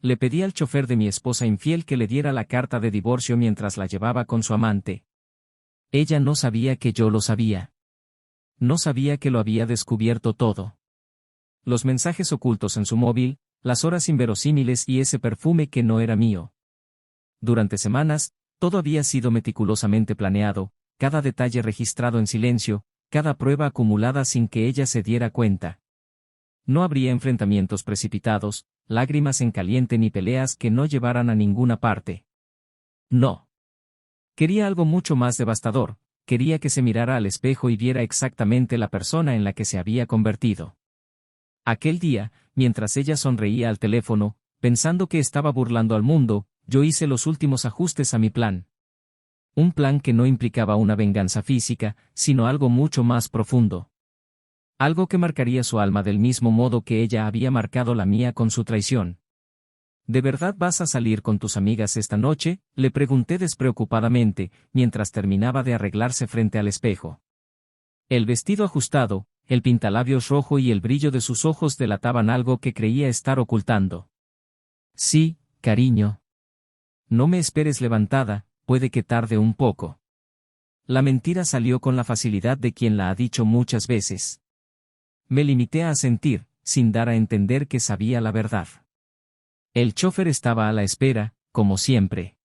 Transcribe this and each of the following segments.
le pedí al chofer de mi esposa infiel que le diera la carta de divorcio mientras la llevaba con su amante. Ella no sabía que yo lo sabía. No sabía que lo había descubierto todo. Los mensajes ocultos en su móvil, las horas inverosímiles y ese perfume que no era mío. Durante semanas, todo había sido meticulosamente planeado, cada detalle registrado en silencio, cada prueba acumulada sin que ella se diera cuenta. No habría enfrentamientos precipitados, lágrimas en caliente ni peleas que no llevaran a ninguna parte. No. Quería algo mucho más devastador, quería que se mirara al espejo y viera exactamente la persona en la que se había convertido. Aquel día, mientras ella sonreía al teléfono, pensando que estaba burlando al mundo, yo hice los últimos ajustes a mi plan. Un plan que no implicaba una venganza física, sino algo mucho más profundo. Algo que marcaría su alma del mismo modo que ella había marcado la mía con su traición. ¿De verdad vas a salir con tus amigas esta noche?, le pregunté despreocupadamente, mientras terminaba de arreglarse frente al espejo. El vestido ajustado, el pintalabios rojo y el brillo de sus ojos delataban algo que creía estar ocultando. Sí, cariño. No me esperes levantada, puede que tarde un poco. La mentira salió con la facilidad de quien la ha dicho muchas veces. Me limité a asentir, sin dar a entender que sabía la verdad. El chofer estaba a la espera, como siempre.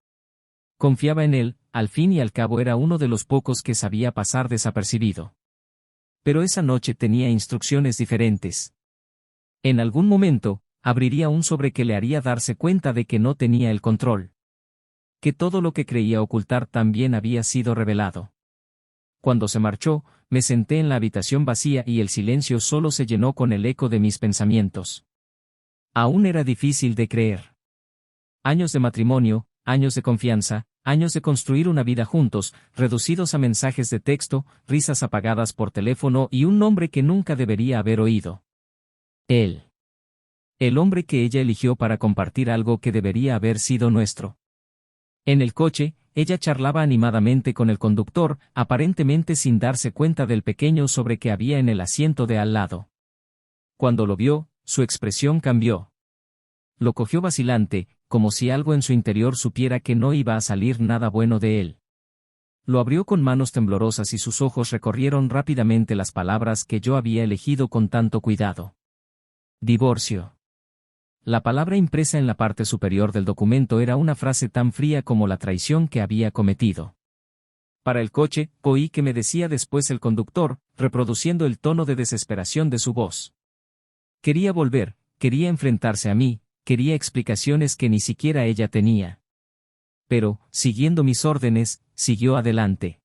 Confiaba en él, al fin y al cabo era uno de los pocos que sabía pasar desapercibido. Pero esa noche tenía instrucciones diferentes. En algún momento, abriría un sobre que le haría darse cuenta de que no tenía el control. Que todo lo que creía ocultar también había sido revelado. Cuando se marchó, me senté en la habitación vacía y el silencio solo se llenó con el eco de mis pensamientos. Aún era difícil de creer. Años de matrimonio, años de confianza, años de construir una vida juntos, reducidos a mensajes de texto, risas apagadas por teléfono y un nombre que nunca debería haber oído. Él. El hombre que ella eligió para compartir algo que debería haber sido nuestro. En el coche, ella charlaba animadamente con el conductor, aparentemente sin darse cuenta del pequeño sobre que había en el asiento de al lado. Cuando lo vio, su expresión cambió. Lo cogió vacilante, como si algo en su interior supiera que no iba a salir nada bueno de él. Lo abrió con manos temblorosas y sus ojos recorrieron rápidamente las palabras que yo había elegido con tanto cuidado. Divorcio. La palabra impresa en la parte superior del documento era una frase tan fría como la traición que había cometido. Para el coche, oí que me decía después el conductor, reproduciendo el tono de desesperación de su voz. Quería volver, quería enfrentarse a mí, quería explicaciones que ni siquiera ella tenía. Pero, siguiendo mis órdenes, siguió adelante.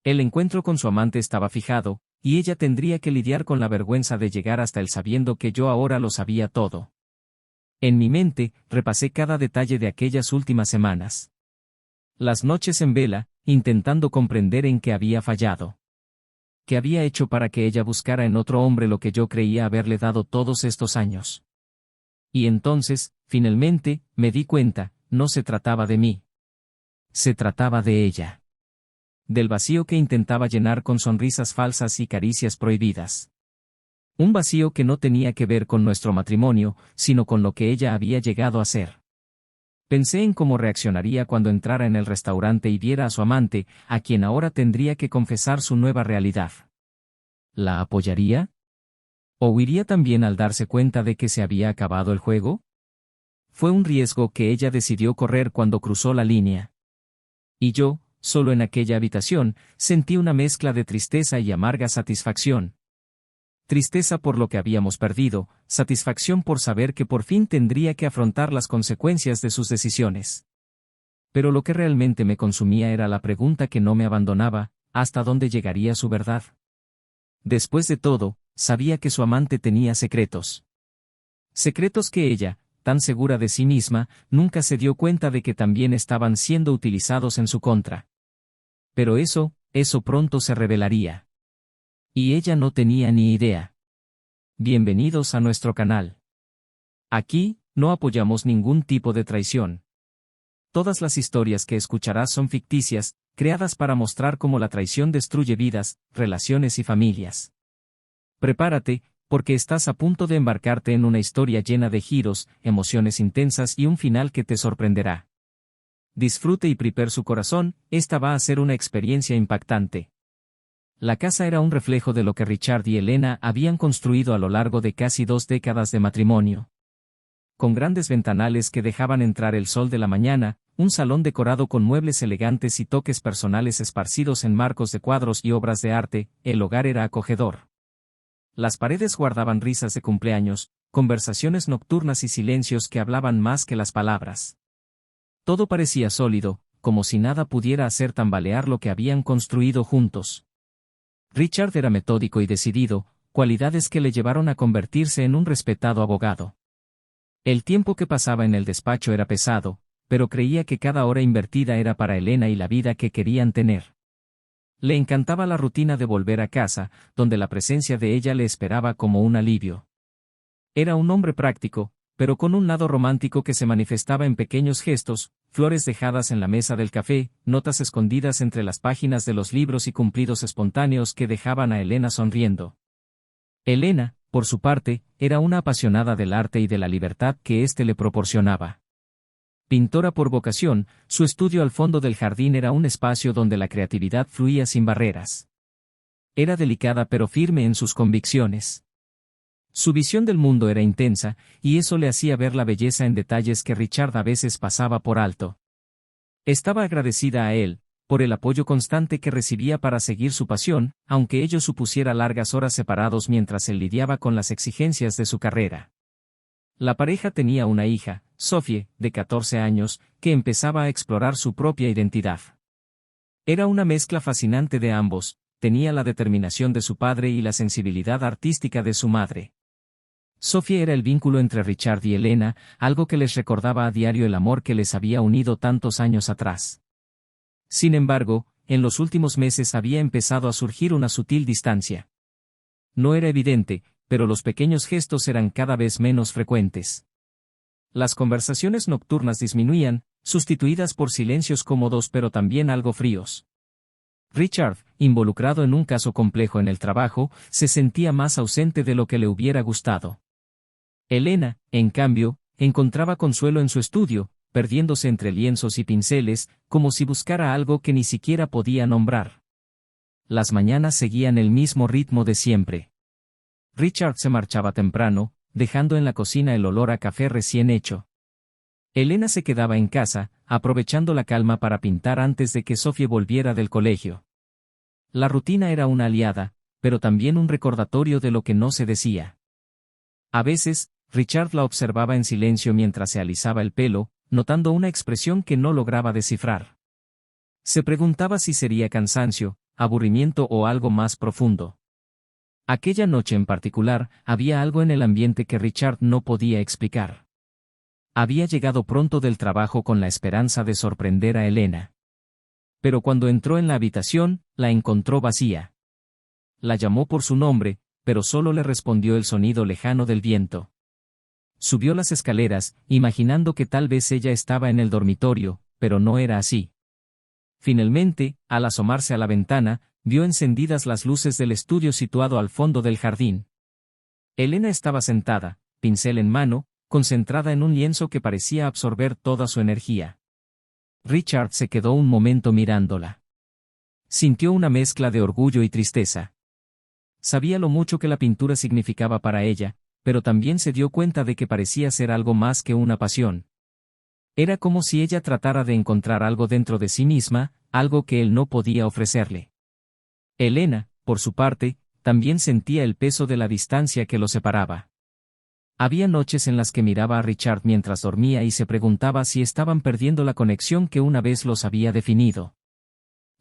El encuentro con su amante estaba fijado, y ella tendría que lidiar con la vergüenza de llegar hasta él sabiendo que yo ahora lo sabía todo. En mi mente, repasé cada detalle de aquellas últimas semanas. Las noches en vela, intentando comprender en qué había fallado. ¿Qué había hecho para que ella buscara en otro hombre lo que yo creía haberle dado todos estos años? Y entonces, finalmente, me di cuenta, no se trataba de mí. Se trataba de ella. Del vacío que intentaba llenar con sonrisas falsas y caricias prohibidas. Un vacío que no tenía que ver con nuestro matrimonio, sino con lo que ella había llegado a ser. Pensé en cómo reaccionaría cuando entrara en el restaurante y viera a su amante, a quien ahora tendría que confesar su nueva realidad. ¿La apoyaría? ¿O huiría también al darse cuenta de que se había acabado el juego? Fue un riesgo que ella decidió correr cuando cruzó la línea. Y yo, solo en aquella habitación, sentí una mezcla de tristeza y amarga satisfacción. Tristeza por lo que habíamos perdido, satisfacción por saber que por fin tendría que afrontar las consecuencias de sus decisiones. Pero lo que realmente me consumía era la pregunta que no me abandonaba, ¿hasta dónde llegaría su verdad? Después de todo, sabía que su amante tenía secretos. Secretos que ella, tan segura de sí misma, nunca se dio cuenta de que también estaban siendo utilizados en su contra. Pero eso pronto se revelaría. Y ella no tenía ni idea. Bienvenidos a nuestro canal. Aquí, no apoyamos ningún tipo de traición. Todas las historias que escucharás son ficticias, creadas para mostrar cómo la traición destruye vidas, relaciones y familias. Prepárate, porque estás a punto de embarcarte en una historia llena de giros, emociones intensas y un final que te sorprenderá. Disfrute y prepare su corazón, esta va a ser una experiencia impactante. La casa era un reflejo de lo que Richard y Elena habían construido a lo largo de casi 2 décadas de matrimonio. Con grandes ventanales que dejaban entrar el sol de la mañana, un salón decorado con muebles elegantes y toques personales esparcidos en marcos de cuadros y obras de arte, el hogar era acogedor. Las paredes guardaban risas de cumpleaños, conversaciones nocturnas y silencios que hablaban más que las palabras. Todo parecía sólido, como si nada pudiera hacer tambalear lo que habían construido juntos. Richard era metódico y decidido, cualidades que le llevaron a convertirse en un respetado abogado. El tiempo que pasaba en el despacho era pesado, pero creía que cada hora invertida era para Elena y la vida que querían tener. Le encantaba la rutina de volver a casa, donde la presencia de ella le esperaba como un alivio. Era un hombre práctico, pero con un lado romántico que se manifestaba en pequeños gestos, flores dejadas en la mesa del café, notas escondidas entre las páginas de los libros y cumplidos espontáneos que dejaban a Elena sonriendo. Elena, por su parte, era una apasionada del arte y de la libertad que éste le proporcionaba. Pintora por vocación, su estudio al fondo del jardín era un espacio donde la creatividad fluía sin barreras. Era delicada pero firme en sus convicciones. Su visión del mundo era intensa, y eso le hacía ver la belleza en detalles que Richard a veces pasaba por alto. Estaba agradecida a él, por el apoyo constante que recibía para seguir su pasión, aunque ello supusiera largas horas separados mientras él lidiaba con las exigencias de su carrera. La pareja tenía una hija, Sophie, de 14 años, que empezaba a explorar su propia identidad. Era una mezcla fascinante de ambos, tenía la determinación de su padre y la sensibilidad artística de su madre. Sophie era el vínculo entre Richard y Elena, algo que les recordaba a diario el amor que les había unido tantos años atrás. Sin embargo, en los últimos meses había empezado a surgir una sutil distancia. No era evidente, pero los pequeños gestos eran cada vez menos frecuentes. Las conversaciones nocturnas disminuían, sustituidas por silencios cómodos pero también algo fríos. Richard, involucrado en un caso complejo en el trabajo, se sentía más ausente de lo que le hubiera gustado. Elena, en cambio, encontraba consuelo en su estudio, perdiéndose entre lienzos y pinceles, como si buscara algo que ni siquiera podía nombrar. Las mañanas seguían el mismo ritmo de siempre. Richard se marchaba temprano, dejando en la cocina el olor a café recién hecho. Elena se quedaba en casa, aprovechando la calma para pintar antes de que Sophie volviera del colegio. La rutina era una aliada, pero también un recordatorio de lo que no se decía. A veces, Richard la observaba en silencio mientras se alisaba el pelo, notando una expresión que no lograba descifrar. Se preguntaba si sería cansancio, aburrimiento o algo más profundo. Aquella noche en particular, había algo en el ambiente que Richard no podía explicar. Había llegado pronto del trabajo con la esperanza de sorprender a Elena. Pero cuando entró en la habitación, la encontró vacía. La llamó por su nombre, pero solo le respondió el sonido lejano del viento. Subió las escaleras, imaginando que tal vez ella estaba en el dormitorio, pero no era así. Finalmente, al asomarse a la ventana, vio encendidas las luces del estudio situado al fondo del jardín. Elena estaba sentada, pincel en mano, concentrada en un lienzo que parecía absorber toda su energía. Richard se quedó un momento mirándola. Sintió una mezcla de orgullo y tristeza. Sabía lo mucho que la pintura significaba para ella, pero también se dio cuenta de que parecía ser algo más que una pasión. Era como si ella tratara de encontrar algo dentro de sí misma, algo que él no podía ofrecerle. Elena, por su parte, también sentía el peso de la distancia que lo separaba. Había noches en las que miraba a Richard mientras dormía y se preguntaba si estaban perdiendo la conexión que una vez los había definido.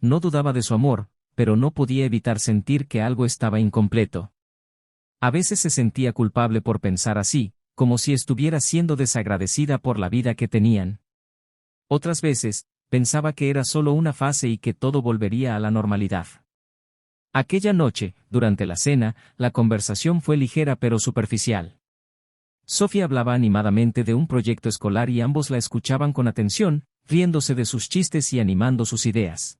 No dudaba de su amor, pero no podía evitar sentir que algo estaba incompleto. A veces se sentía culpable por pensar así, como si estuviera siendo desagradecida por la vida que tenían. Otras veces, pensaba que era solo una fase y que todo volvería a la normalidad. Aquella noche, durante la cena, la conversación fue ligera pero superficial. Sophie hablaba animadamente de un proyecto escolar y ambos la escuchaban con atención, riéndose de sus chistes y animando sus ideas.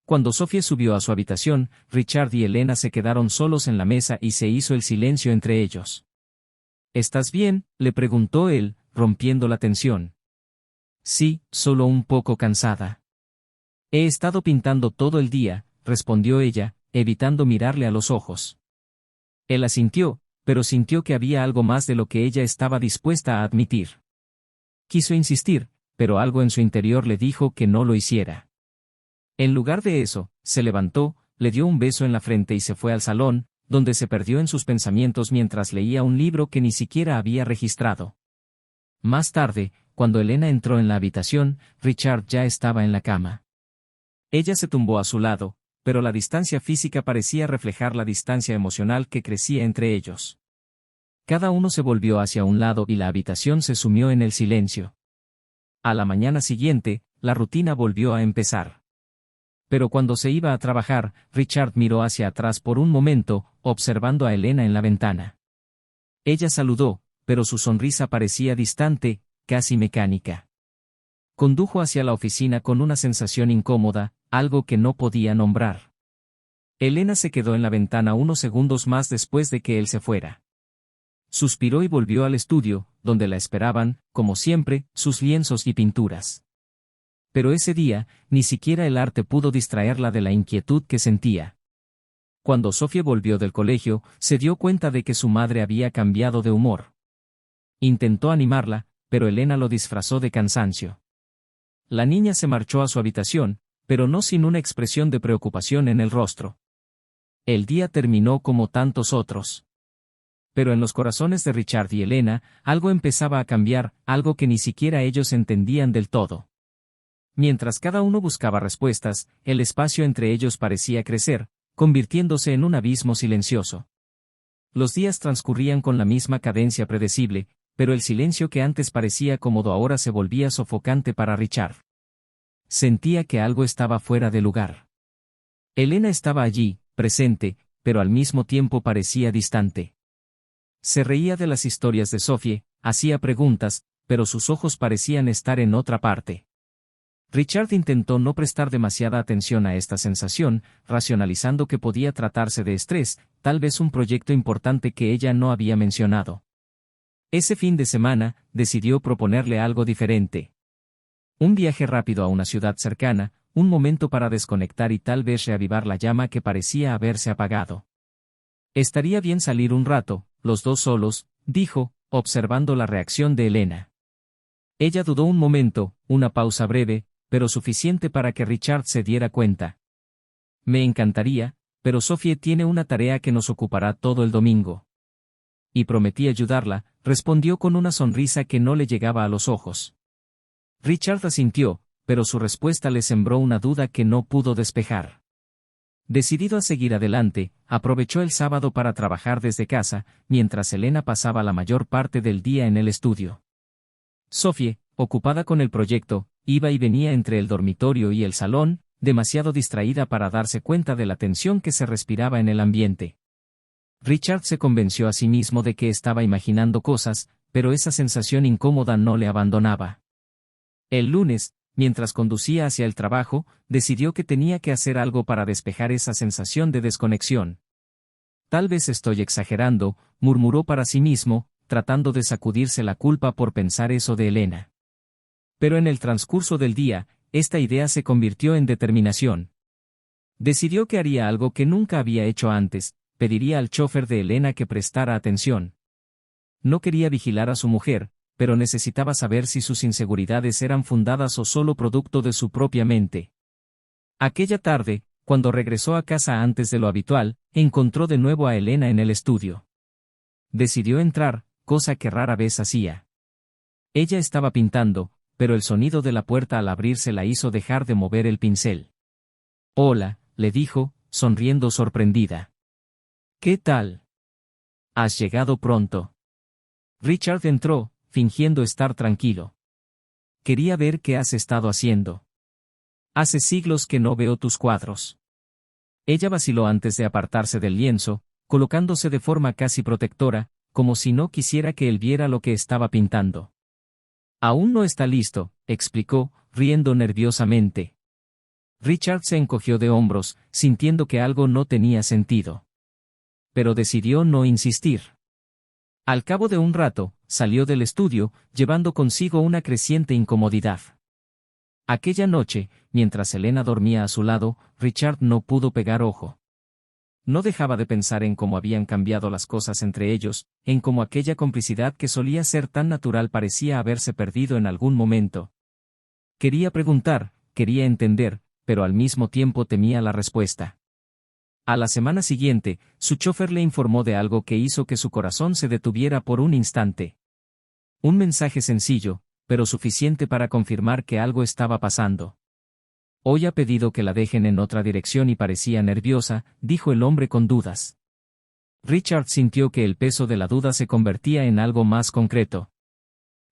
Cuando Sophie subió a su habitación, Richard y Elena se quedaron solos en la mesa y se hizo el silencio entre ellos. ¿Estás bien?, le preguntó él, rompiendo la tensión. Sí, solo un poco cansada. He estado pintando todo el día, respondió ella, evitando mirarle a los ojos. Él asintió, pero sintió que había algo más de lo que ella estaba dispuesta a admitir. Quiso insistir, pero algo en su interior le dijo que no lo hiciera. En lugar de eso, se levantó, le dio un beso en la frente y se fue al salón, donde se perdió en sus pensamientos mientras leía un libro que ni siquiera había registrado. Más tarde, cuando Elena entró en la habitación, Richard ya estaba en la cama. Ella se tumbó a su lado, pero la distancia física parecía reflejar la distancia emocional que crecía entre ellos. Cada uno se volvió hacia un lado y la habitación se sumió en el silencio. A la mañana siguiente, la rutina volvió a empezar. Pero cuando se iba a trabajar, Richard miró hacia atrás por un momento, observando a Elena en la ventana. Ella saludó, pero su sonrisa parecía distante, casi mecánica. Condujo hacia la oficina con una sensación incómoda, algo que no podía nombrar. Elena se quedó en la ventana unos segundos más después de que él se fuera. Suspiró y volvió al estudio, donde la esperaban, como siempre, sus lienzos y pinturas. Pero ese día, ni siquiera el arte pudo distraerla de la inquietud que sentía. Cuando Sophie volvió del colegio, se dio cuenta de que su madre había cambiado de humor. Intentó animarla, pero Elena lo disfrazó de cansancio. La niña se marchó a su habitación, pero no sin una expresión de preocupación en el rostro. El día terminó como tantos otros. Pero en los corazones de Richard y Elena, algo empezaba a cambiar, algo que ni siquiera ellos entendían del todo. Mientras cada uno buscaba respuestas, el espacio entre ellos parecía crecer, convirtiéndose en un abismo silencioso. Los días transcurrían con la misma cadencia predecible, pero el silencio que antes parecía cómodo ahora se volvía sofocante para Richard. Sentía que algo estaba fuera de lugar. Elena estaba allí, presente, pero al mismo tiempo parecía distante. Se reía de las historias de Sophie, hacía preguntas, pero sus ojos parecían estar en otra parte. Richard intentó no prestar demasiada atención a esta sensación, racionalizando que podía tratarse de estrés, tal vez un proyecto importante que ella no había mencionado. Ese fin de semana, decidió proponerle algo diferente. Un viaje rápido a una ciudad cercana, un momento para desconectar y tal vez reavivar la llama que parecía haberse apagado. Estaría bien salir un rato, los dos solos, dijo, observando la reacción de Elena. Ella dudó un momento, una pausa breve, pero suficiente para que Richard se diera cuenta. Me encantaría, pero Sophie tiene una tarea que nos ocupará todo el domingo. Y prometí ayudarla, respondió con una sonrisa que no le llegaba a los ojos. Richard asintió, pero su respuesta le sembró una duda que no pudo despejar. Decidido a seguir adelante, aprovechó el sábado para trabajar desde casa, mientras Elena pasaba la mayor parte del día en el estudio. Sophie, ocupada con el proyecto, iba y venía entre el dormitorio y el salón, demasiado distraída para darse cuenta de la tensión que se respiraba en el ambiente. Richard se convenció a sí mismo de que estaba imaginando cosas, pero esa sensación incómoda no le abandonaba. El lunes, mientras conducía hacia el trabajo, decidió que tenía que hacer algo para despejar esa sensación de desconexión. Tal vez estoy exagerando, murmuró para sí mismo, tratando de sacudirse la culpa por pensar eso de Elena. Pero en el transcurso del día, esta idea se convirtió en determinación. Decidió que haría algo que nunca había hecho antes, pediría al chofer de Elena que prestara atención. No quería vigilar a su mujer, pero necesitaba saber si sus inseguridades eran fundadas o solo producto de su propia mente. Aquella tarde, cuando regresó a casa antes de lo habitual, encontró de nuevo a Elena en el estudio. Decidió entrar, cosa que rara vez hacía. Ella estaba pintando, pero el sonido de la puerta al abrirse la hizo dejar de mover el pincel. Hola, le dijo, sonriendo sorprendida. ¿Qué tal? ¿Has llegado pronto? Richard entró, fingiendo estar tranquilo. Quería ver qué has estado haciendo. Hace siglos que no veo tus cuadros. Ella vaciló antes de apartarse del lienzo, colocándose de forma casi protectora, como si no quisiera que él viera lo que estaba pintando. Aún no está listo, explicó, riendo nerviosamente. Richard se encogió de hombros, sintiendo que algo no tenía sentido. Pero decidió no insistir. Al cabo de un rato, salió del estudio, llevando consigo una creciente incomodidad. Aquella noche, mientras Elena dormía a su lado, Richard no pudo pegar ojo. No dejaba de pensar en cómo habían cambiado las cosas entre ellos, en cómo aquella complicidad que solía ser tan natural parecía haberse perdido en algún momento. Quería preguntar, quería entender, pero al mismo tiempo temía la respuesta. A la semana siguiente, su chofer le informó de algo que hizo que su corazón se detuviera por un instante. Un mensaje sencillo, pero suficiente para confirmar que algo estaba pasando. Hoy ha pedido que la dejen en otra dirección y parecía nerviosa, dijo el hombre con dudas. Richard sintió que el peso de la duda se convertía en algo más concreto.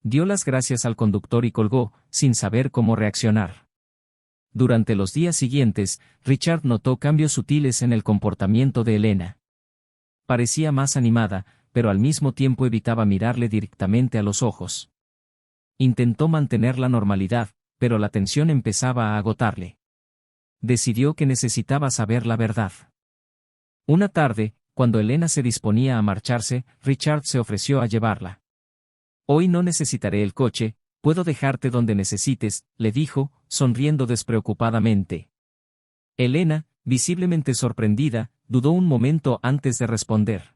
Dio las gracias al conductor y colgó, sin saber cómo reaccionar. Durante los días siguientes, Richard notó cambios sutiles en el comportamiento de Elena. Parecía más animada, pero al mismo tiempo evitaba mirarle directamente a los ojos. Intentó mantener la normalidad, pero la tensión empezaba a agotarle. Decidió que necesitaba saber la verdad. Una tarde, cuando Elena se disponía a marcharse, Richard se ofreció a llevarla. «Hoy no necesitaré el coche, puedo dejarte donde necesites», le dijo, sonriendo despreocupadamente. Elena, visiblemente sorprendida, dudó un momento antes de responder.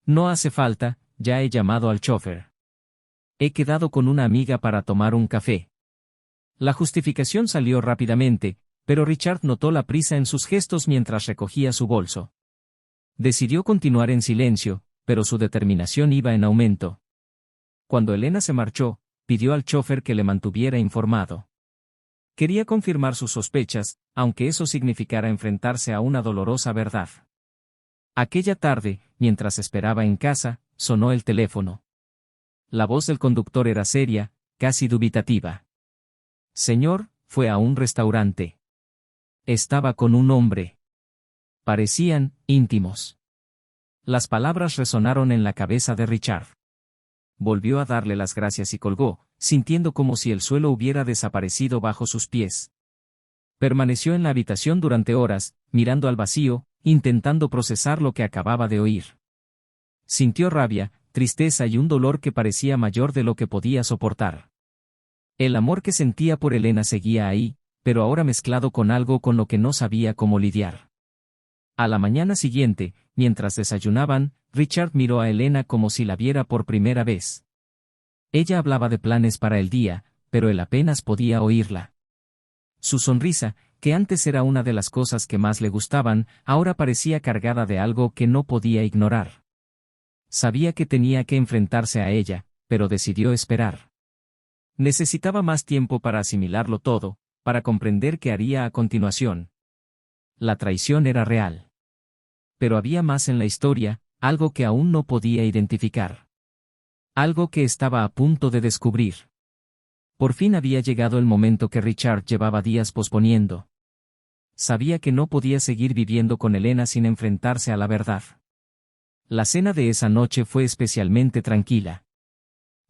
«No hace falta, ya he llamado al chofer. He quedado con una amiga para tomar un café». La justificación salió rápidamente, pero Richard notó la prisa en sus gestos mientras recogía su bolso. Decidió continuar en silencio, pero su determinación iba en aumento. Cuando Elena se marchó, pidió al chofer que le mantuviera informado. Quería confirmar sus sospechas, aunque eso significara enfrentarse a una dolorosa verdad. Aquella tarde, mientras esperaba en casa, sonó el teléfono. La voz del conductor era seria, casi dubitativa. «Señor, fue a un restaurante. Estaba con un hombre. Parecían íntimos». Las palabras resonaron en la cabeza de Richard. Volvió a darle las gracias y colgó, sintiendo como si el suelo hubiera desaparecido bajo sus pies. Permaneció en la habitación durante horas, mirando al vacío, intentando procesar lo que acababa de oír. Sintió rabia, tristeza y un dolor que parecía mayor de lo que podía soportar. El amor que sentía por Elena seguía ahí, pero ahora mezclado con algo con lo que no sabía cómo lidiar. A la mañana siguiente, mientras desayunaban, Richard miró a Elena como si la viera por primera vez. Ella hablaba de planes para el día, pero él apenas podía oírla. Su sonrisa, que antes era una de las cosas que más le gustaban, ahora parecía cargada de algo que no podía ignorar. Sabía que tenía que enfrentarse a ella, pero decidió esperar. Necesitaba más tiempo para asimilarlo todo, para comprender qué haría a continuación. La traición era real. Pero había más en la historia, algo que aún no podía identificar. Algo que estaba a punto de descubrir. Por fin había llegado el momento que Richard llevaba días posponiendo. Sabía que no podía seguir viviendo con Elena sin enfrentarse a la verdad. La cena de esa noche fue especialmente tranquila.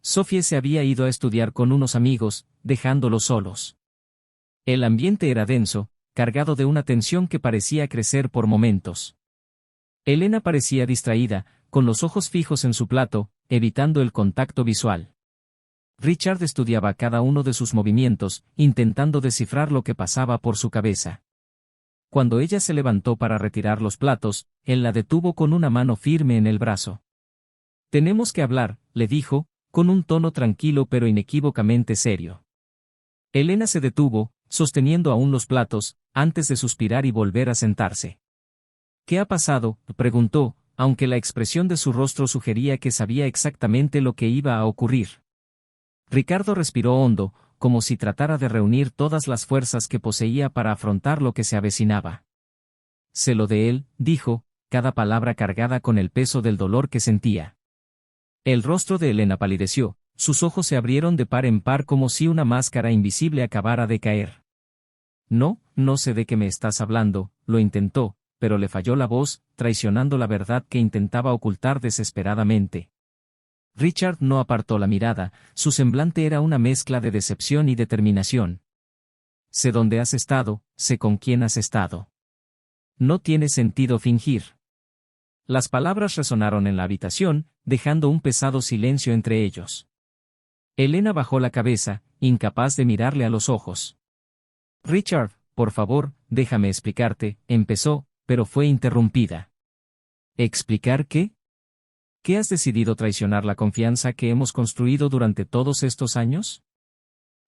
Sophie se había ido a estudiar con unos amigos, dejándolos solos. El ambiente era denso, cargado de una tensión que parecía crecer por momentos. Elena parecía distraída, con los ojos fijos en su plato, evitando el contacto visual. Richard estudiaba cada uno de sus movimientos, intentando descifrar lo que pasaba por su cabeza. Cuando ella se levantó para retirar los platos, él la detuvo con una mano firme en el brazo. «Tenemos que hablar», le dijo, con un tono tranquilo pero inequívocamente serio. Elena se detuvo, sosteniendo aún los platos, antes de suspirar y volver a sentarse. «¿Qué ha pasado?», preguntó, aunque la expresión de su rostro sugería que sabía exactamente lo que iba a ocurrir. Ricardo respiró hondo, como si tratara de reunir todas las fuerzas que poseía para afrontar lo que se avecinaba. «Sé lo de él», dijo, cada palabra cargada con el peso del dolor que sentía. El rostro de Elena palideció, sus ojos se abrieron de par en par como si una máscara invisible acabara de caer. No sé de qué me estás hablando», lo intentó, pero le falló la voz, traicionando la verdad que intentaba ocultar desesperadamente. Richard no apartó la mirada, su semblante era una mezcla de decepción y determinación. Sé dónde has estado, sé con quién has estado. No tiene sentido fingir. Las palabras resonaron en la habitación, dejando un pesado silencio entre ellos. Elena bajó la cabeza, incapaz de mirarle a los ojos. Richard, por favor, déjame explicarte, empezó, pero fue interrumpida. ¿Explicar qué? ¿Qué has decidido traicionar la confianza que hemos construido durante todos estos años?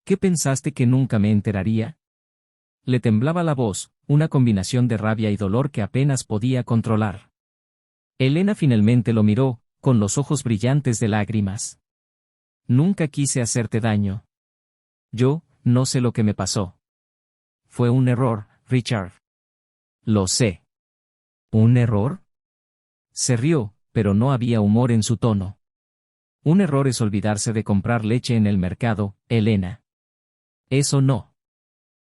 ¿Qué pensaste que nunca me enteraría? Le temblaba la voz, una combinación de rabia y dolor que apenas podía controlar. Elena finalmente lo miró, con los ojos brillantes de lágrimas. Nunca quise hacerte daño. Yo, no sé lo que me pasó. Fue un error, Richard. Lo sé. ¿Un error? Se rió, pero no había humor en su tono. Un error es olvidarse de comprar leche en el mercado, Elena. Eso no.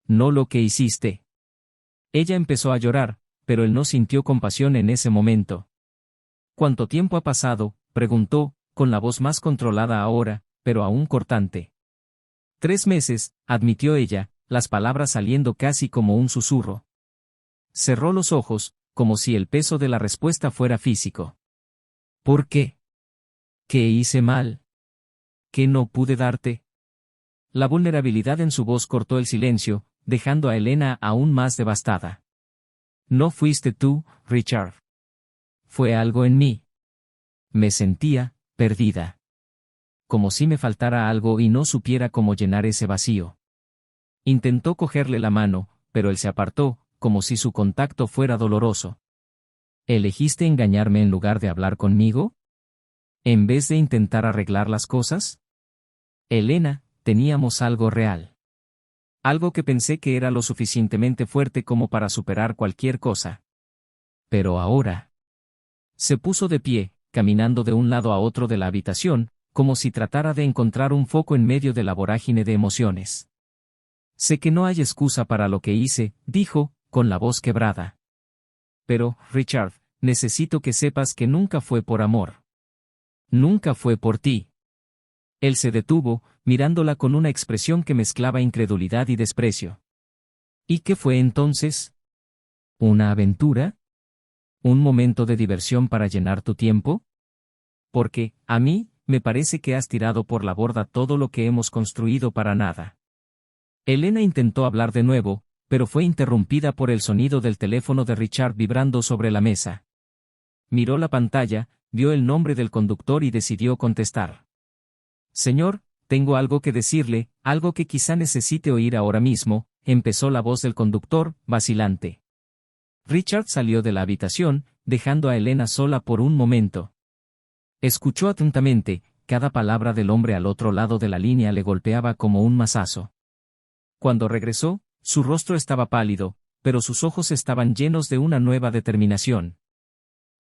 No lo que hiciste. Ella empezó a llorar, pero él no sintió compasión en ese momento. ¿Cuánto tiempo ha pasado?, preguntó, con la voz más controlada ahora, pero aún cortante. 3 meses, admitió ella, las palabras saliendo casi como un susurro. Cerró los ojos, como si el peso de la respuesta fuera físico. ¿Por qué? ¿Qué hice mal? ¿Qué no pude darte? La vulnerabilidad en su voz cortó el silencio, dejando a Elena aún más devastada. No fuiste tú, Richard. Fue algo en mí. Me sentía perdida. Como si me faltara algo y no supiera cómo llenar ese vacío. Intentó cogerle la mano, pero él se apartó, como si su contacto fuera doloroso. ¿Elegiste engañarme en lugar de hablar conmigo? ¿En vez de intentar arreglar las cosas? Elena, teníamos algo real. Algo que pensé que era lo suficientemente fuerte como para superar cualquier cosa. Pero ahora... Se puso de pie, caminando de un lado a otro de la habitación, como si tratara de encontrar un foco en medio de la vorágine de emociones. Sé que no hay excusa para lo que hice, dijo, con la voz quebrada. Pero, Richard, necesito que sepas que nunca fue por amor. Nunca fue por ti. Él se detuvo, mirándola con una expresión que mezclaba incredulidad y desprecio. ¿Y qué fue entonces? ¿Una aventura? ¿Un momento de diversión para llenar tu tiempo? Porque, a mí, me parece que has tirado por la borda todo lo que hemos construido para nada. Elena intentó hablar de nuevo, pero fue interrumpida por el sonido del teléfono de Richard vibrando sobre la mesa. Miró la pantalla, vio el nombre del conductor y decidió contestar. Señor, tengo algo que decirle, algo que quizá necesite oír ahora mismo, empezó la voz del conductor, vacilante. Richard salió de la habitación, dejando a Elena sola por un momento. Escuchó atentamente, cada palabra del hombre al otro lado de la línea le golpeaba como un mazazo. Cuando regresó, su rostro estaba pálido, pero sus ojos estaban llenos de una nueva determinación.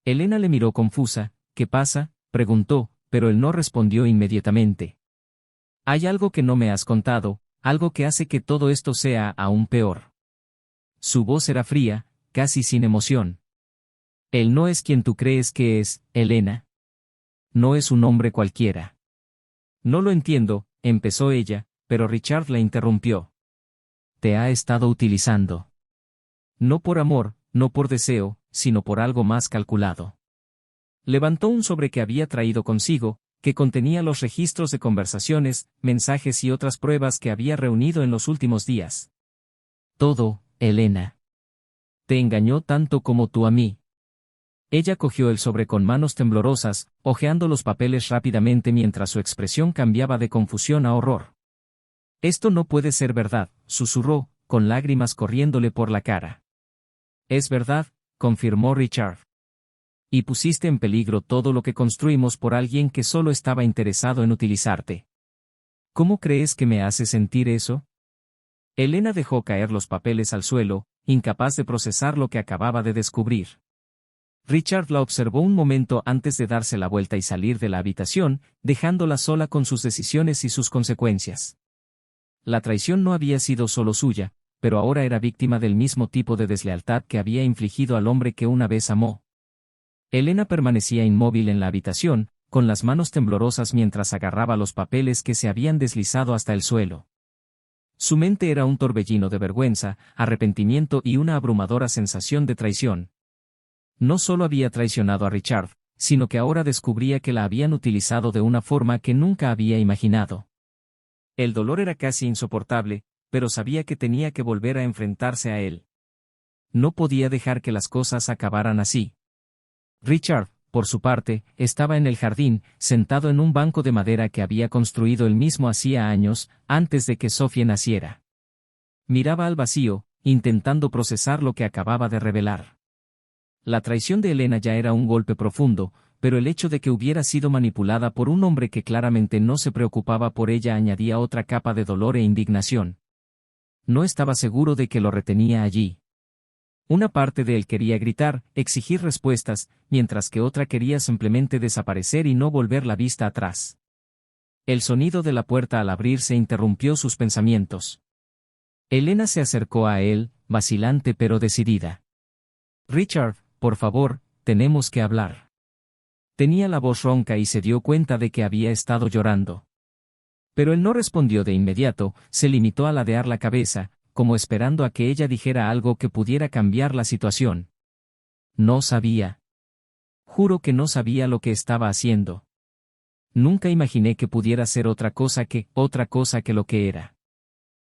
Elena le miró confusa. ¿Qué pasa?, preguntó, pero él no respondió inmediatamente. Hay algo que no me has contado, algo que hace que todo esto sea aún peor. Su voz era fría, casi sin emoción. Él no es quien tú crees que es, Elena. No es un hombre cualquiera. No lo entiendo, empezó ella, pero Richard la interrumpió. Te ha estado utilizando. No por amor, no por deseo, sino por algo más calculado. Levantó un sobre que había traído consigo, que contenía los registros de conversaciones, mensajes y otras pruebas que había reunido en los últimos días. Todo, Elena. Te engañó tanto como tú a mí. Ella cogió el sobre con manos temblorosas, hojeando los papeles rápidamente mientras su expresión cambiaba de confusión a horror. Esto no puede ser verdad, susurró, con lágrimas corriéndole por la cara. Es verdad, confirmó Richard. Y pusiste en peligro todo lo que construimos por alguien que solo estaba interesado en utilizarte. ¿Cómo crees que me hace sentir eso? Elena dejó caer los papeles al suelo, incapaz de procesar lo que acababa de descubrir. Richard la observó un momento antes de darse la vuelta y salir de la habitación, dejándola sola con sus decisiones y sus consecuencias. La traición no había sido solo suya, pero ahora era víctima del mismo tipo de deslealtad que había infligido al hombre que una vez amó. Elena permanecía inmóvil en la habitación, con las manos temblorosas mientras agarraba los papeles que se habían deslizado hasta el suelo. Su mente era un torbellino de vergüenza, arrepentimiento y una abrumadora sensación de traición. No solo había traicionado a Richard, sino que ahora descubría que la habían utilizado de una forma que nunca había imaginado. El dolor era casi insoportable, pero sabía que tenía que volver a enfrentarse a él. No podía dejar que las cosas acabaran así. Richard, por su parte, estaba en el jardín, sentado en un banco de madera que había construido él mismo hacía años, antes de que Sophie naciera. Miraba al vacío, intentando procesar lo que acababa de revelar. La traición de Elena ya era un golpe profundo, pero el hecho de que hubiera sido manipulada por un hombre que claramente no se preocupaba por ella añadía otra capa de dolor e indignación. No estaba seguro de que lo retenía allí. Una parte de él quería gritar, exigir respuestas, mientras que otra quería simplemente desaparecer y no volver la vista atrás. El sonido de la puerta al abrirse interrumpió sus pensamientos. Elena se acercó a él, vacilante pero decidida. «Richard, por favor, tenemos que hablar». Tenía la voz ronca y se dio cuenta de que había estado llorando. Pero él no respondió de inmediato, se limitó a ladear la cabeza, como esperando a que ella dijera algo que pudiera cambiar la situación. No sabía. Juro que no sabía lo que estaba haciendo. Nunca imaginé que pudiera ser otra cosa que lo que era.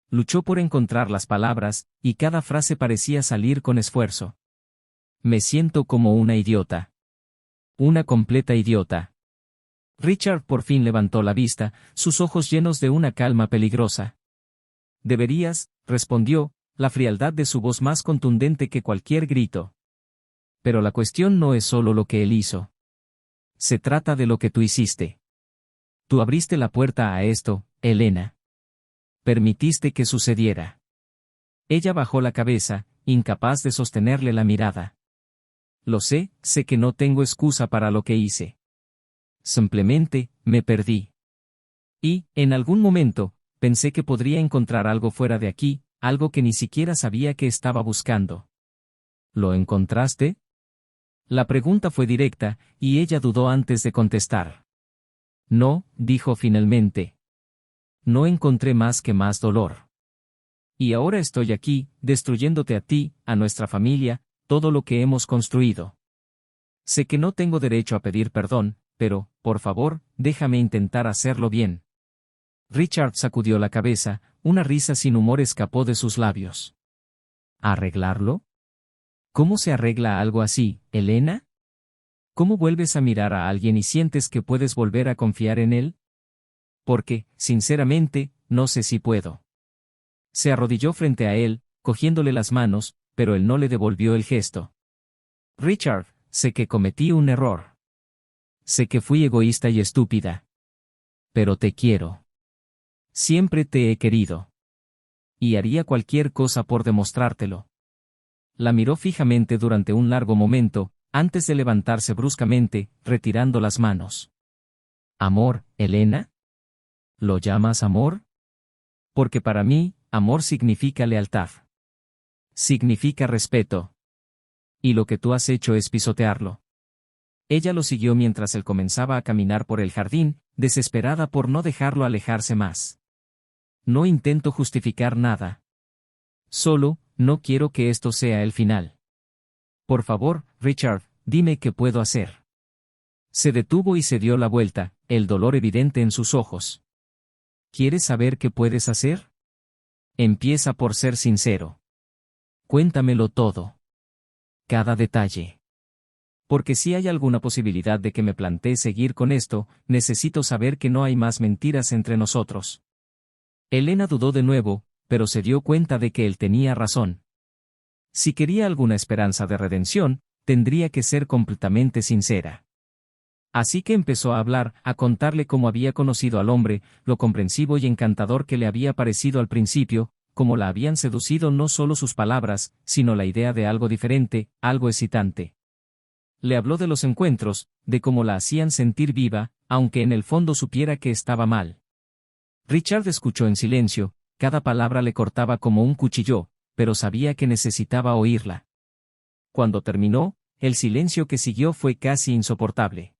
Luchó por encontrar las palabras, y cada frase parecía salir con esfuerzo. Me siento como una idiota. Una completa idiota. Richard por fin levantó la vista, sus ojos llenos de una calma peligrosa. Deberías, respondió, la frialdad de su voz más contundente que cualquier grito. Pero la cuestión no es solo lo que él hizo. Se trata de lo que tú hiciste. Tú abriste la puerta a esto, Elena. Permitiste que sucediera. Ella bajó la cabeza, incapaz de sostenerle la mirada. Lo sé que no tengo excusa para lo que hice. Simplemente, me perdí. Y, en algún momento, pensé que podría encontrar algo fuera de aquí, algo que ni siquiera sabía que estaba buscando. ¿Lo encontraste? La pregunta fue directa, y ella dudó antes de contestar. No, dijo finalmente. No encontré más que más dolor. Y ahora estoy aquí, destruyéndote a ti, a nuestra familia, todo lo que hemos construido. Sé que no tengo derecho a pedir perdón, pero, por favor, déjame intentar hacerlo bien. Richard sacudió la cabeza, una risa sin humor escapó de sus labios. ¿Arreglarlo? ¿Cómo se arregla algo así, Elena? ¿Cómo vuelves a mirar a alguien y sientes que puedes volver a confiar en él? Porque, sinceramente, no sé si puedo. Se arrodilló frente a él, cogiéndole las manos, pero él no le devolvió el gesto. Richard, sé que cometí un error. Sé que fui egoísta y estúpida. Pero te quiero. Siempre te he querido. Y haría cualquier cosa por demostrártelo. La miró fijamente durante un largo momento, antes de levantarse bruscamente, retirando las manos. ¿Amor, Elena? ¿Lo llamas amor? Porque para mí, amor significa lealtad. Significa respeto. Y lo que tú has hecho es pisotearlo. Ella lo siguió mientras él comenzaba a caminar por el jardín, desesperada por no dejarlo alejarse más. No intento justificar nada. Solo, no quiero que esto sea el final. Por favor, Richard, dime qué puedo hacer. Se detuvo y se dio la vuelta, el dolor evidente en sus ojos. ¿Quieres saber qué puedes hacer? Empieza por ser sincero. Cuéntamelo todo. Cada detalle. Porque si hay alguna posibilidad de que me plantee seguir con esto, necesito saber que no hay más mentiras entre nosotros. Elena dudó de nuevo, pero se dio cuenta de que él tenía razón. Si quería alguna esperanza de redención, tendría que ser completamente sincera. Así que empezó a hablar, a contarle cómo había conocido al hombre, lo comprensivo y encantador que le había parecido al principio, cómo la habían seducido no solo sus palabras, sino la idea de algo diferente, algo excitante. Le habló de los encuentros, de cómo la hacían sentir viva, aunque en el fondo supiera que estaba mal. Richard escuchó en silencio, cada palabra le cortaba como un cuchillo, pero sabía que necesitaba oírla. Cuando terminó, el silencio que siguió fue casi insoportable.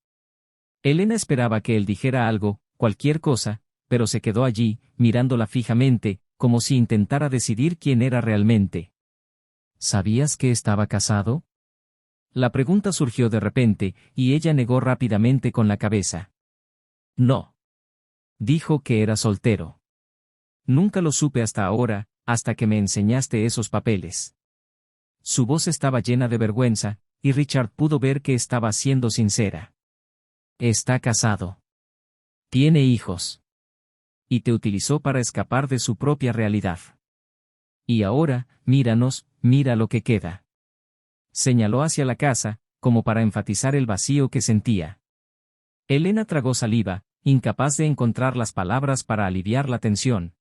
Elena esperaba que él dijera algo, cualquier cosa, pero se quedó allí, mirándola fijamente, como si intentara decidir quién era realmente. ¿Sabías que estaba casado? La pregunta surgió de repente, y ella negó rápidamente con la cabeza. No. Dijo que era soltero. Nunca lo supe hasta ahora, hasta que me enseñaste esos papeles. Su voz estaba llena de vergüenza, y Richard pudo ver que estaba siendo sincera. Está casado. Tiene hijos. Y te utilizó para escapar de su propia realidad. Y ahora, míranos, mira lo que queda. Señaló hacia la casa, como para enfatizar el vacío que sentía. Elena tragó saliva, incapaz de encontrar las palabras para aliviar la tensión.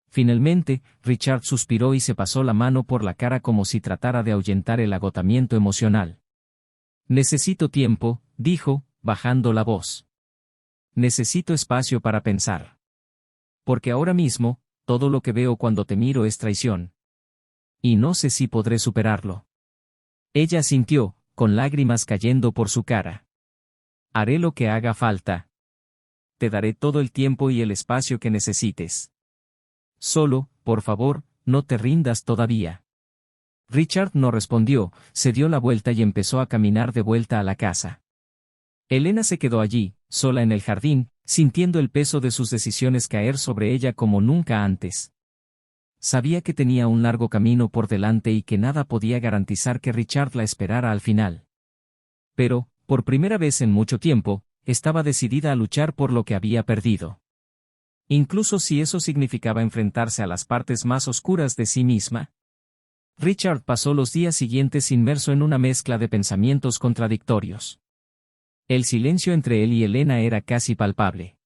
Finalmente, Richard suspiró y se pasó la mano por la cara como si tratara de ahuyentar el agotamiento emocional. Necesito tiempo, dijo, bajando la voz. Necesito espacio para pensar. Porque ahora mismo, todo lo que veo cuando te miro es traición. Y no sé si podré superarlo. Ella asintió, con lágrimas cayendo por su cara. Haré lo que haga falta. Te daré todo el tiempo y el espacio que necesites. Solo, por favor, no te rindas todavía. Richard no respondió, se dio la vuelta y empezó a caminar de vuelta a la casa. Elena se quedó allí, sola en el jardín, sintiendo el peso de sus decisiones caer sobre ella como nunca antes. Sabía que tenía un largo camino por delante y que nada podía garantizar que Richard la esperara al final. Pero, por primera vez en mucho tiempo, estaba decidida a luchar por lo que había perdido. Incluso si eso significaba enfrentarse a las partes más oscuras de sí misma. Richard pasó los días siguientes inmerso en una mezcla de pensamientos contradictorios. El silencio entre él y Elena era casi palpable.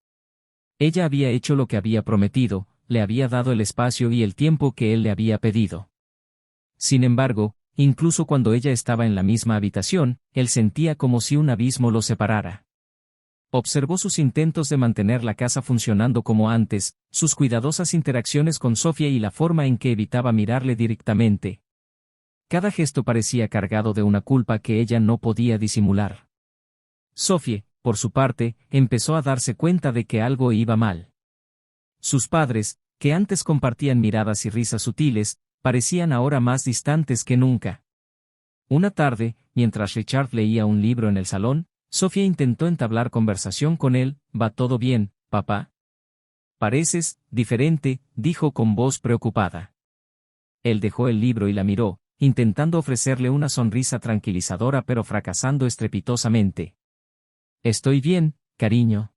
Ella había hecho lo que había prometido, le había dado el espacio y el tiempo que él le había pedido. Sin embargo, incluso cuando ella estaba en la misma habitación, él sentía como si un abismo lo separara. Observó sus intentos de mantener la casa funcionando como antes, sus cuidadosas interacciones con Sofía y la forma en que evitaba mirarle directamente. Cada gesto parecía cargado de una culpa que ella no podía disimular. Sofía, por su parte, empezó a darse cuenta de que algo iba mal. Sus padres, que antes compartían miradas y risas sutiles, parecían ahora más distantes que nunca. Una tarde, mientras Richard leía un libro en el salón, Sofía intentó entablar conversación con él. ¿Va todo bien, papá? Pareces diferente, dijo con voz preocupada. Él dejó el libro y la miró, intentando ofrecerle una sonrisa tranquilizadora pero fracasando estrepitosamente. Estoy bien, cariño.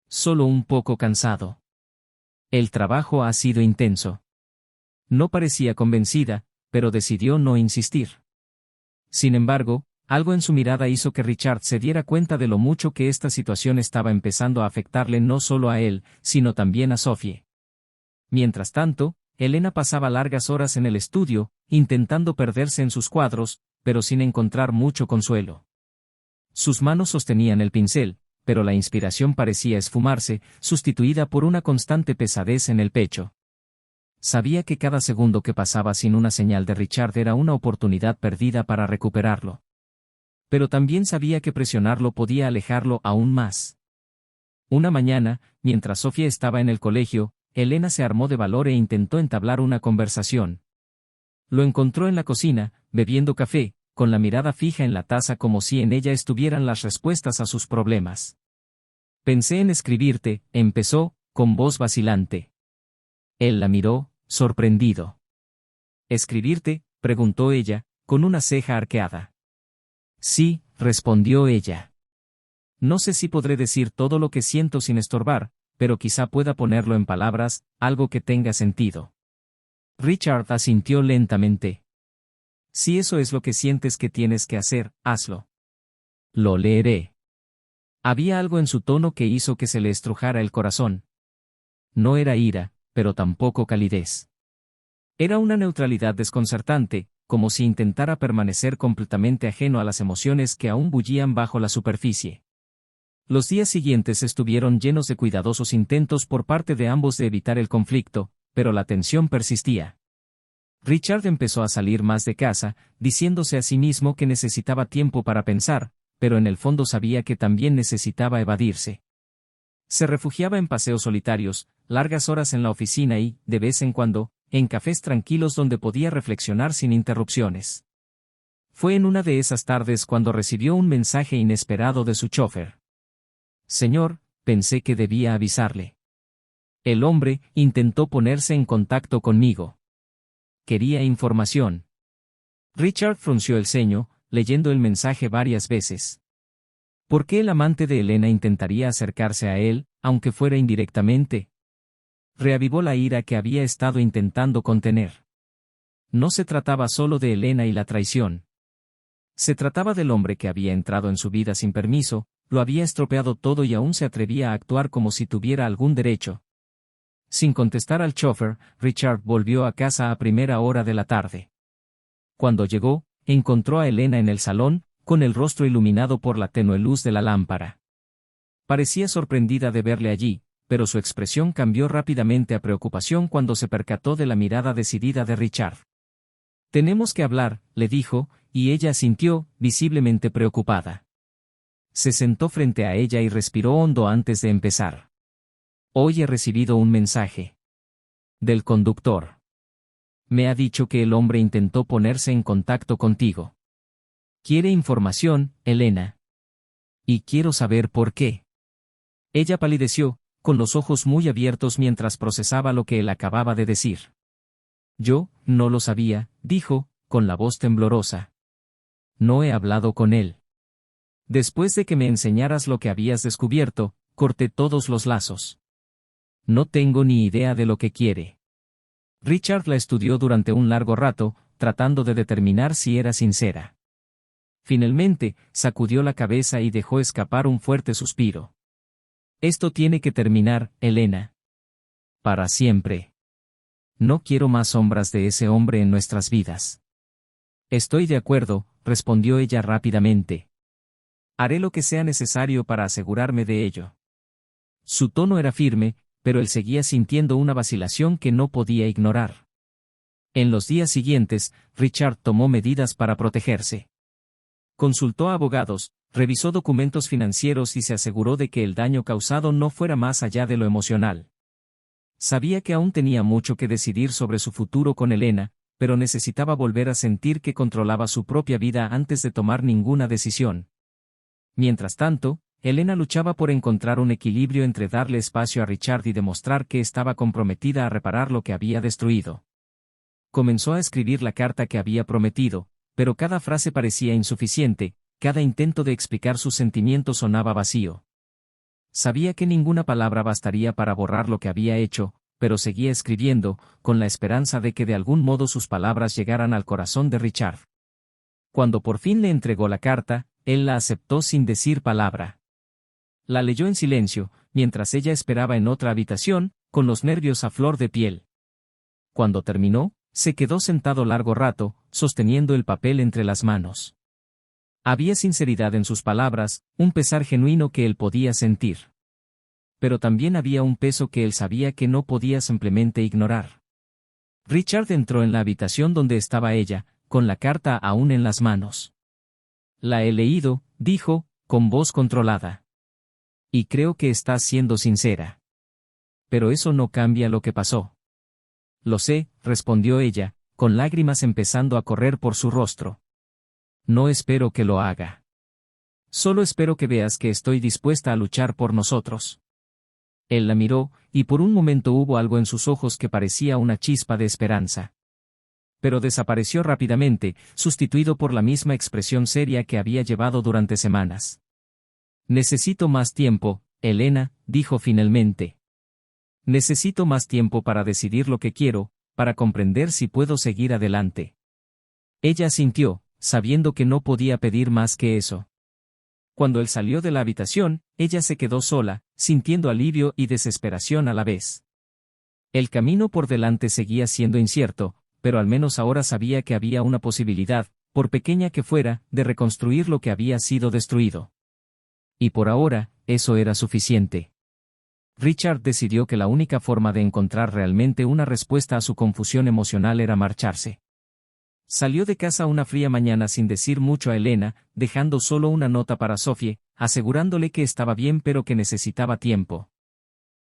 Solo un poco cansado. El trabajo ha sido intenso. No parecía convencida, pero decidió no insistir. Sin embargo, algo en su mirada hizo que Richard se diera cuenta de lo mucho que esta situación estaba empezando a afectarle no solo a él, sino también a Sofía. Mientras tanto, Elena pasaba largas horas en el estudio, intentando perderse en sus cuadros, pero sin encontrar mucho consuelo. Sus manos sostenían el pincel, pero la inspiración parecía esfumarse, sustituida por una constante pesadez en el pecho. Sabía que cada segundo que pasaba sin una señal de Richard era una oportunidad perdida para recuperarlo. Pero también sabía que presionarlo podía alejarlo aún más. Una mañana, mientras Sofía estaba en el colegio, Elena se armó de valor e intentó entablar una conversación. Lo encontró en la cocina, bebiendo café, con la mirada fija en la taza como si en ella estuvieran las respuestas a sus problemas. Pensé en escribirte, empezó, con voz vacilante. Él la miró, sorprendido. ¿Escribirte?, preguntó ella, con una ceja arqueada. Sí, respondió ella. No sé si podré decir todo lo que siento sin estorbar, pero quizá pueda ponerlo en palabras, algo que tenga sentido. Richard asintió lentamente. Si eso es lo que sientes que tienes que hacer, hazlo. Lo leeré. Había algo en su tono que hizo que se le estrujara el corazón. No era ira, pero tampoco calidez. Era una neutralidad desconcertante, como si intentara permanecer completamente ajeno a las emociones que aún bullían bajo la superficie. Los días siguientes estuvieron llenos de cuidadosos intentos por parte de ambos de evitar el conflicto, pero la tensión persistía. Richard empezó a salir más de casa, diciéndose a sí mismo que necesitaba tiempo para pensar, pero en el fondo sabía que también necesitaba evadirse. Se refugiaba en paseos solitarios, largas horas en la oficina y, de vez en cuando, en cafés tranquilos donde podía reflexionar sin interrupciones. Fue en una de esas tardes cuando recibió un mensaje inesperado de su chofer. Señor, pensé que debía avisarle. El hombre intentó ponerse en contacto conmigo. Quería información. Richard frunció el ceño, leyendo el mensaje varias veces. ¿Por qué el amante de Elena intentaría acercarse a él, aunque fuera indirectamente? Reavivó la ira que había estado intentando contener. No se trataba solo de Elena y la traición. Se trataba del hombre que había entrado en su vida sin permiso, lo había estropeado todo y aún se atrevía a actuar como si tuviera algún derecho. Sin contestar al chofer, Richard volvió a casa a primera hora de la tarde. Cuando llegó, encontró a Elena en el salón, con el rostro iluminado por la tenue luz de la lámpara. Parecía sorprendida de verle allí, pero su expresión cambió rápidamente a preocupación cuando se percató de la mirada decidida de Richard. Tenemos que hablar, le dijo, y ella asintió, visiblemente preocupada. Se sentó frente a ella y respiró hondo antes de empezar. Hoy he recibido un mensaje. Del conductor. Me ha dicho que el hombre intentó ponerse en contacto contigo. Quiere información, Elena. Y quiero saber por qué. Ella palideció, con los ojos muy abiertos mientras procesaba lo que él acababa de decir. Yo, no lo sabía, dijo, con la voz temblorosa. No he hablado con él. Después de que me enseñaras lo que habías descubierto, corté todos los lazos. No tengo ni idea de lo que quiere. Richard la estudió durante un largo rato, tratando de determinar si era sincera. Finalmente, sacudió la cabeza y dejó escapar un fuerte suspiro. Esto tiene que terminar, Elena. Para siempre. No quiero más sombras de ese hombre en nuestras vidas. Estoy de acuerdo, respondió ella rápidamente. Haré lo que sea necesario para asegurarme de ello. Su tono era firme, pero él seguía sintiendo una vacilación que no podía ignorar. En los días siguientes, Richard tomó medidas para protegerse. Consultó a abogados, revisó documentos financieros y se aseguró de que el daño causado no fuera más allá de lo emocional. Sabía que aún tenía mucho que decidir sobre su futuro con Elena, pero necesitaba volver a sentir que controlaba su propia vida antes de tomar ninguna decisión. Mientras tanto, Elena luchaba por encontrar un equilibrio entre darle espacio a Richard y demostrar que estaba comprometida a reparar lo que había destruido. Comenzó a escribir la carta que había prometido, pero cada frase parecía insuficiente, cada intento de explicar sus sentimientos sonaba vacío. Sabía que ninguna palabra bastaría para borrar lo que había hecho, pero seguía escribiendo, con la esperanza de que de algún modo sus palabras llegaran al corazón de Richard. Cuando por fin le entregó la carta, él la aceptó sin decir palabra. La leyó en silencio, mientras ella esperaba en otra habitación, con los nervios a flor de piel. Cuando terminó, se quedó sentado largo rato, sosteniendo el papel entre las manos. Había sinceridad en sus palabras, un pesar genuino que él podía sentir. Pero también había un peso que él sabía que no podía simplemente ignorar. Richard entró en la habitación donde estaba ella, con la carta aún en las manos. La he leído, dijo, con voz controlada. Y creo que estás siendo sincera. Pero eso no cambia lo que pasó. Lo sé, respondió ella, con lágrimas empezando a correr por su rostro. No espero que lo haga. Solo espero que veas que estoy dispuesta a luchar por nosotros. Él la miró, y por un momento hubo algo en sus ojos que parecía una chispa de esperanza. Pero desapareció rápidamente, sustituido por la misma expresión seria que había llevado durante semanas. Necesito más tiempo, Elena, dijo finalmente. Necesito más tiempo para decidir lo que quiero, para comprender si puedo seguir adelante. Ella asintió, sabiendo que no podía pedir más que eso. Cuando él salió de la habitación, ella se quedó sola, sintiendo alivio y desesperación a la vez. El camino por delante seguía siendo incierto, pero al menos ahora sabía que había una posibilidad, por pequeña que fuera, de reconstruir lo que había sido destruido. Y por ahora, eso era suficiente. Richard decidió que la única forma de encontrar realmente una respuesta a su confusión emocional era marcharse. Salió de casa una fría mañana sin decir mucho a Elena, dejando solo una nota para Sophie, asegurándole que estaba bien pero que necesitaba tiempo.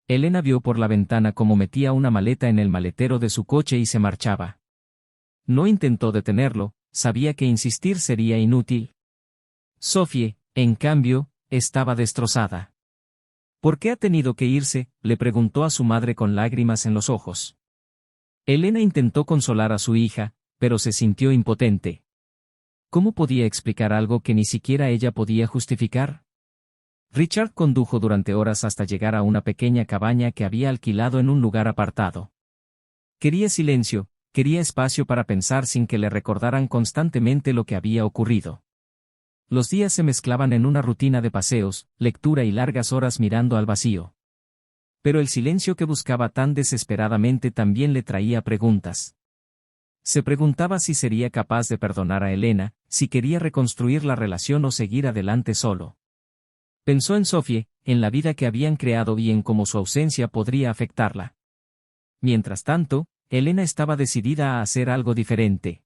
Elena vio por la ventana cómo metía una maleta en el maletero de su coche y se marchaba. No intentó detenerlo, sabía que insistir sería inútil. Sophie, en cambio, estaba destrozada. ¿Por qué ha tenido que irse?, le preguntó a su madre con lágrimas en los ojos. Elena intentó consolar a su hija, pero se sintió impotente. ¿Cómo podía explicar algo que ni siquiera ella podía justificar? Richard condujo durante horas hasta llegar a una pequeña cabaña que había alquilado en un lugar apartado. Quería silencio, quería espacio para pensar sin que le recordaran constantemente lo que había ocurrido. Los días se mezclaban en una rutina de paseos, lectura y largas horas mirando al vacío. Pero el silencio que buscaba tan desesperadamente también le traía preguntas. Se preguntaba si sería capaz de perdonar a Elena, si quería reconstruir la relación o seguir adelante solo. Pensó en Sophie, en la vida que habían creado y en cómo su ausencia podría afectarla. Mientras tanto, Elena estaba decidida a hacer algo diferente.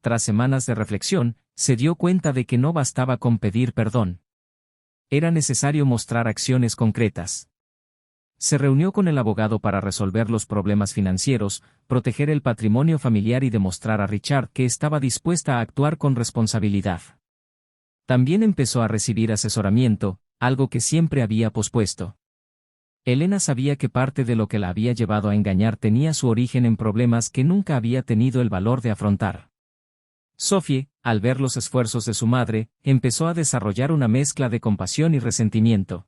Tras semanas de reflexión, se dio cuenta de que no bastaba con pedir perdón. Era necesario mostrar acciones concretas. Se reunió con el abogado para resolver los problemas financieros, proteger el patrimonio familiar y demostrar a Richard que estaba dispuesta a actuar con responsabilidad. También empezó a recibir asesoramiento, algo que siempre había pospuesto. Elena sabía que parte de lo que la había llevado a engañar tenía su origen en problemas que nunca había tenido el valor de afrontar. Sophie, al ver los esfuerzos de su madre, empezó a desarrollar una mezcla de compasión y resentimiento.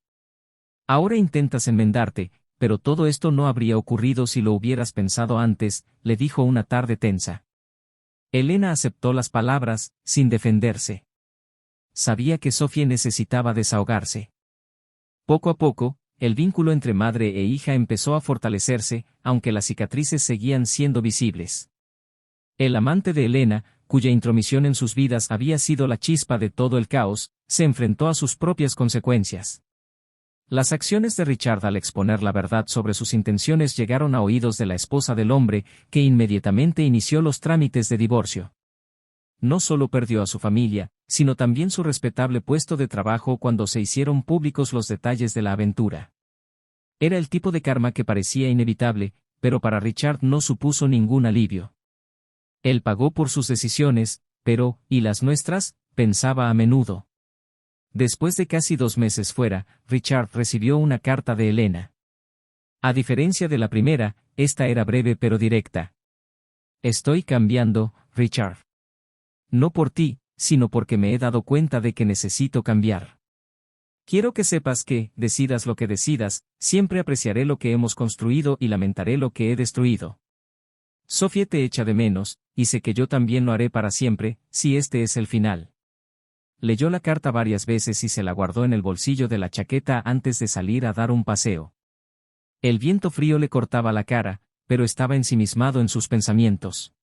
Ahora intentas enmendarte, pero todo esto no habría ocurrido si lo hubieras pensado antes, le dijo una tarde tensa. Elena aceptó las palabras, sin defenderse. Sabía que Sophie necesitaba desahogarse. Poco a poco, el vínculo entre madre e hija empezó a fortalecerse, aunque las cicatrices seguían siendo visibles. El amante de Elena, cuya intromisión en sus vidas había sido la chispa de todo el caos, se enfrentó a sus propias consecuencias. Las acciones de Richard al exponer la verdad sobre sus intenciones llegaron a oídos de la esposa del hombre, que inmediatamente inició los trámites de divorcio. No solo perdió a su familia, sino también su respetable puesto de trabajo cuando se hicieron públicos los detalles de la aventura. Era el tipo de karma que parecía inevitable, pero para Richard no supuso ningún alivio. Él pagó por sus decisiones, pero, ¿y las nuestras?, pensaba a menudo. Después de casi 2 meses fuera, Richard recibió una carta de Elena. A diferencia de la primera, esta era breve pero directa. Estoy cambiando, Richard. No por ti, sino porque me he dado cuenta de que necesito cambiar. Quiero que sepas que, decidas lo que decidas, siempre apreciaré lo que hemos construido y lamentaré lo que he destruido. Sophie te echa de menos, y sé que yo también lo haré para siempre, si este es el final. Leyó la carta varias veces y se la guardó en el bolsillo de la chaqueta antes de salir a dar un paseo. El viento frío le cortaba la cara, pero estaba ensimismado en sus pensamientos.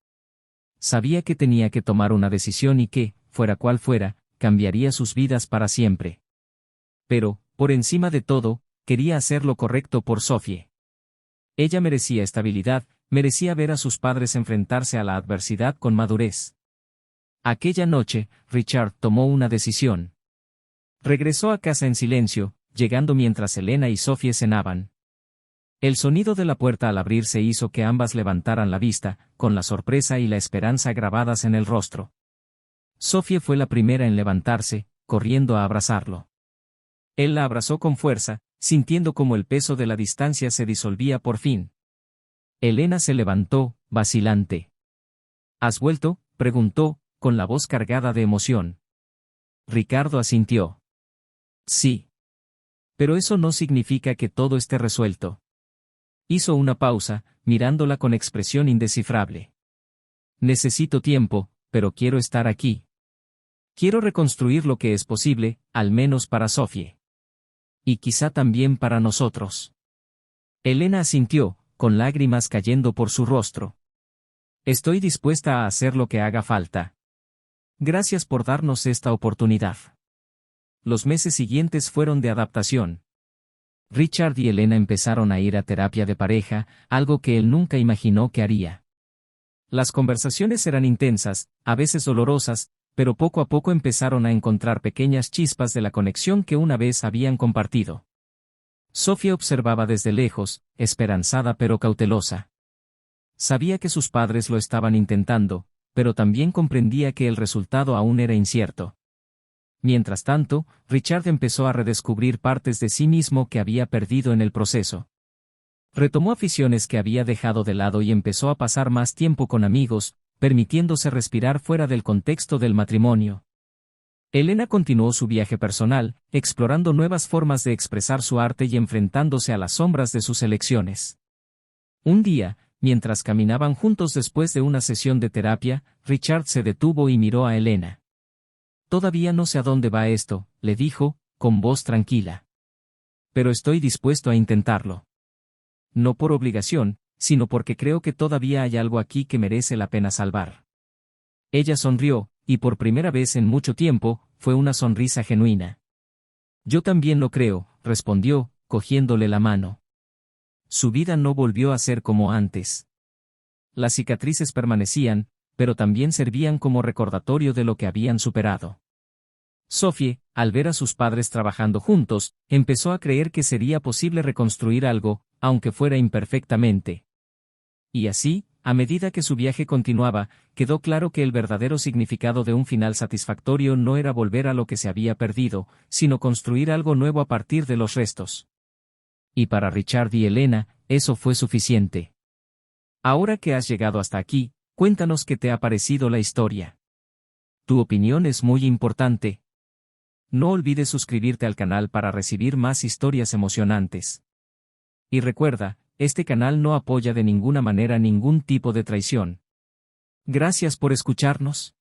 Sabía que tenía que tomar una decisión y que, fuera cual fuera, cambiaría sus vidas para siempre. Pero, por encima de todo, quería hacer lo correcto por Sophie. Ella merecía estabilidad, merecía ver a sus padres enfrentarse a la adversidad con madurez. Aquella noche, Richard tomó una decisión. Regresó a casa en silencio, llegando mientras Elena y Sophie cenaban. El sonido de la puerta al abrirse hizo que ambas levantaran la vista, con la sorpresa y la esperanza grabadas en el rostro. Sophie fue la primera en levantarse, corriendo a abrazarlo. Él la abrazó con fuerza, sintiendo cómo el peso de la distancia se disolvía por fin. Elena se levantó, vacilante. ¿Has vuelto?, preguntó, con la voz cargada de emoción. Ricardo asintió. Sí. Pero eso no significa que todo esté resuelto. Hizo una pausa, mirándola con expresión indescifrable. Necesito tiempo, pero quiero estar aquí. Quiero reconstruir lo que es posible, al menos para Sophie. Y quizá también para nosotros. Elena asintió, con lágrimas cayendo por su rostro. Estoy dispuesta a hacer lo que haga falta. Gracias por darnos esta oportunidad. Los meses siguientes fueron de adaptación. Richard y Elena empezaron a ir a terapia de pareja, algo que él nunca imaginó que haría. Las conversaciones eran intensas, a veces dolorosas, pero poco a poco empezaron a encontrar pequeñas chispas de la conexión que una vez habían compartido. Sophie observaba desde lejos, esperanzada pero cautelosa. Sabía que sus padres lo estaban intentando, pero también comprendía que el resultado aún era incierto. Mientras tanto, Richard empezó a redescubrir partes de sí mismo que había perdido en el proceso. Retomó aficiones que había dejado de lado y empezó a pasar más tiempo con amigos, permitiéndose respirar fuera del contexto del matrimonio. Elena continuó su viaje personal, explorando nuevas formas de expresar su arte y enfrentándose a las sombras de sus elecciones. Un día, mientras caminaban juntos después de una sesión de terapia, Richard se detuvo y miró a Elena. «Todavía no sé a dónde va esto», le dijo, con voz tranquila. «Pero estoy dispuesto a intentarlo. No por obligación, sino porque creo que todavía hay algo aquí que merece la pena salvar». Ella sonrió, y por primera vez en mucho tiempo, fue una sonrisa genuina. «Yo también lo creo», respondió, cogiéndole la mano. Su vida no volvió a ser como antes. Las cicatrices permanecían, pero también servían como recordatorio de lo que habían superado. Sophie, al ver a sus padres trabajando juntos, empezó a creer que sería posible reconstruir algo, aunque fuera imperfectamente. Y así, a medida que su viaje continuaba, quedó claro que el verdadero significado de un final satisfactorio no era volver a lo que se había perdido, sino construir algo nuevo a partir de los restos. Y para Richard y Elena, eso fue suficiente. Ahora que has llegado hasta aquí, cuéntanos qué te ha parecido la historia. Tu opinión es muy importante. No olvides suscribirte al canal para recibir más historias emocionantes. Y recuerda, este canal no apoya de ninguna manera ningún tipo de traición. Gracias por escucharnos.